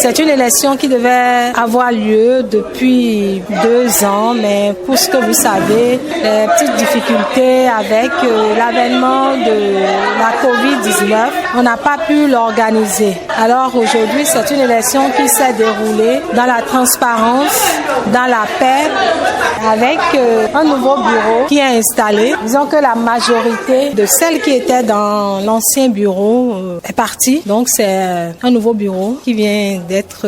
C'est une élection qui devait avoir lieu depuis 2 ans, mais pour ce que vous savez, les petites difficultés avec l'avènement de la COVID-19, on n'a pas pu l'organiser. Alors aujourd'hui, c'est une élection qui s'est déroulée dans la transparence, dans la paix, avec un nouveau bureau qui est installé. Disons que la majorité de celles qui étaient dans l'ancien bureau est partie. Donc c'est un nouveau bureau qui vient d'être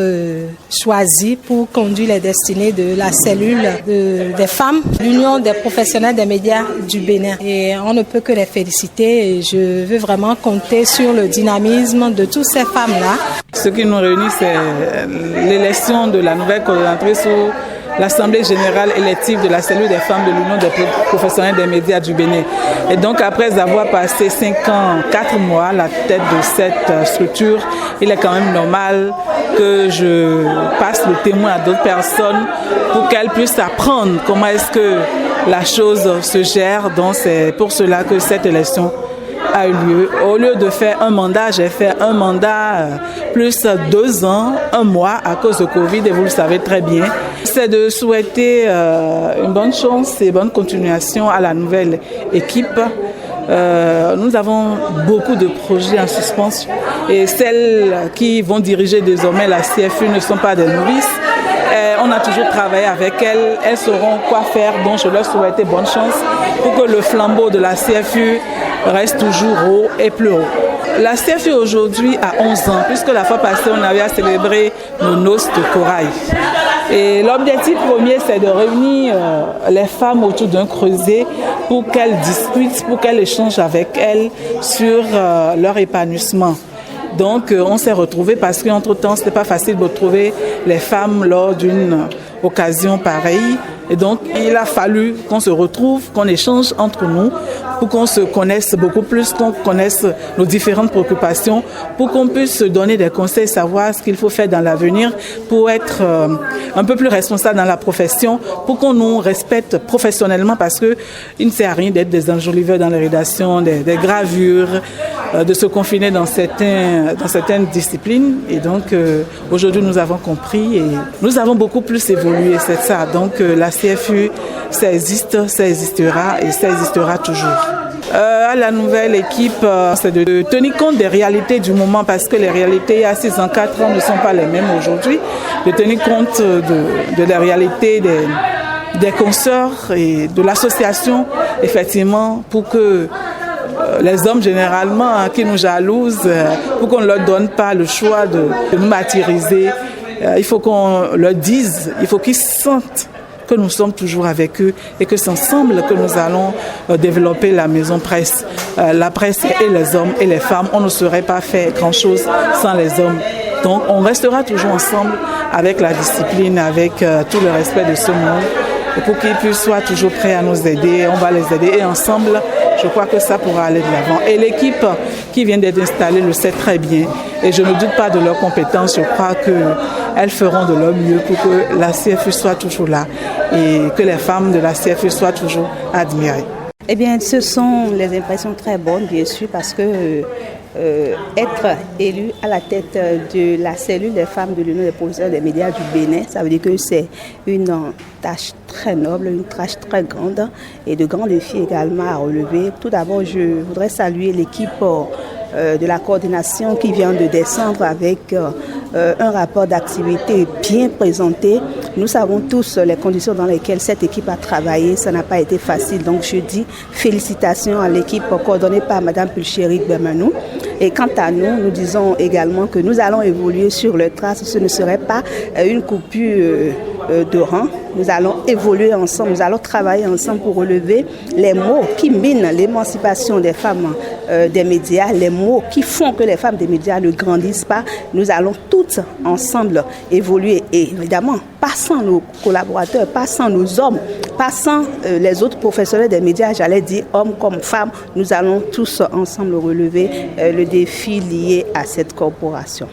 choisi pour conduire les destinées de la cellule des femmes, l'Union des professionnels des médias du Bénin. Et on ne peut que les féliciter et je veux vraiment compter sur le dynamisme de toutes ces femmes-là. Ce qui nous réunit, c'est l'élection de la nouvelle coordonnatrice au l'Assemblée générale élective de la cellule des femmes de l'Union des professionnels des médias du Bénin. Et donc, après avoir passé 5 ans, 4 mois à la tête de cette structure, il est quand même normal que je passe le témoin à d'autres personnes pour qu'elles puissent apprendre comment est-ce que la chose se gère. Donc, c'est pour cela que cette élection a eu lieu. Au lieu de faire un mandat, j'ai fait un mandat plus 2 ans, 1 mois à cause de Covid et vous le savez très bien. C'est de souhaiter une bonne chance et bonne continuation à la nouvelle équipe. Nous avons beaucoup de projets en suspens et celles qui vont diriger désormais la CFU ne sont pas des novices. On a toujours travaillé avec elles, elles sauront quoi faire, donc je leur souhaite bonne chance pour que le flambeau de la CFU reste toujours haut et plus haut. La CFU aujourd'hui a 11 ans, puisque la fois passée on avait à célébrer nos noces de corail. Et l'objectif premier, c'est de réunir les femmes autour d'un creuset pour qu'elles discutent, pour qu'elles échangent avec elles sur leur épanouissement. Donc on s'est retrouvés parce qu'entre-temps, ce n'était pas facile de retrouver les femmes lors d'une occasion pareille. Et donc, il a fallu qu'on se retrouve, qu'on échange entre nous pour qu'on se connaisse beaucoup plus, qu'on connaisse nos différentes préoccupations, pour qu'on puisse se donner des conseils, savoir ce qu'il faut faire dans l'avenir pour être un peu plus responsable dans la profession, pour qu'on nous respecte professionnellement parce qu'il ne sert à rien d'être des enjoliveurs dans les rédactions, des gravures, de se confiner dans certaines disciplines. Et donc, aujourd'hui, nous avons compris et nous avons beaucoup plus évolué, c'est ça. Donc, la CFU, ça existe, ça existera et ça existera toujours. À la nouvelle équipe, c'est de tenir compte des réalités du moment parce que les réalités il y a 6 ans, 4 ans ne sont pas les mêmes aujourd'hui. De tenir compte de la réalité des consoeurs et de l'association, effectivement, pour que les hommes généralement qui nous jalousent, pour qu'on ne leur donne pas le choix de nous martyriser, il faut qu'on leur dise, il faut qu'ils sentent que nous sommes toujours avec eux et que c'est ensemble que nous allons développer la maison presse. La presse et les hommes et les femmes, on ne saurait pas faire grand-chose sans les hommes. Donc on restera toujours ensemble avec la discipline, avec tout le respect de ce monde. Et pour qu'ils puissent soient toujours prêts à nous aider, on va les aider et ensemble, je crois que ça pourra aller de l'avant. Et l'équipe qui vient d'être installée le sait très bien et je ne doute pas de leurs compétences. Je crois qu'elles feront de leur mieux pour que la CFU soit toujours là et que les femmes de la CFU soient toujours admirées. Eh bien, ce sont les impressions très bonnes, bien sûr, parce que être élu à la tête de la cellule des femmes de l'Union des professionnels des médias du Bénin, ça veut dire que c'est une tâche très noble, une tâche très grande et de grands défis également à relever. Tout d'abord, je voudrais saluer l'équipe de la coordination qui vient de descendre avec un rapport d'activité bien présenté. Nous savons tous les conditions dans lesquelles cette équipe a travaillé. Ça n'a pas été facile. Donc je dis félicitations à l'équipe coordonnée par Mme Pulchérik Bermanou. Et quant à nous, nous disons également que nous allons évoluer sur le trace. Ce ne serait pas une coupure de rang. Nous allons évoluer ensemble, nous allons travailler ensemble pour relever les maux qui minent l'émancipation des femmes des médias, les maux qui font que les femmes des médias ne grandissent pas. Nous allons toutes ensemble évoluer et évidemment, pas sans nos collaborateurs, pas sans nos hommes, pas sans les autres professionnels des médias, j'allais dire hommes comme femmes, nous allons tous ensemble relever le défi lié à cette corporation.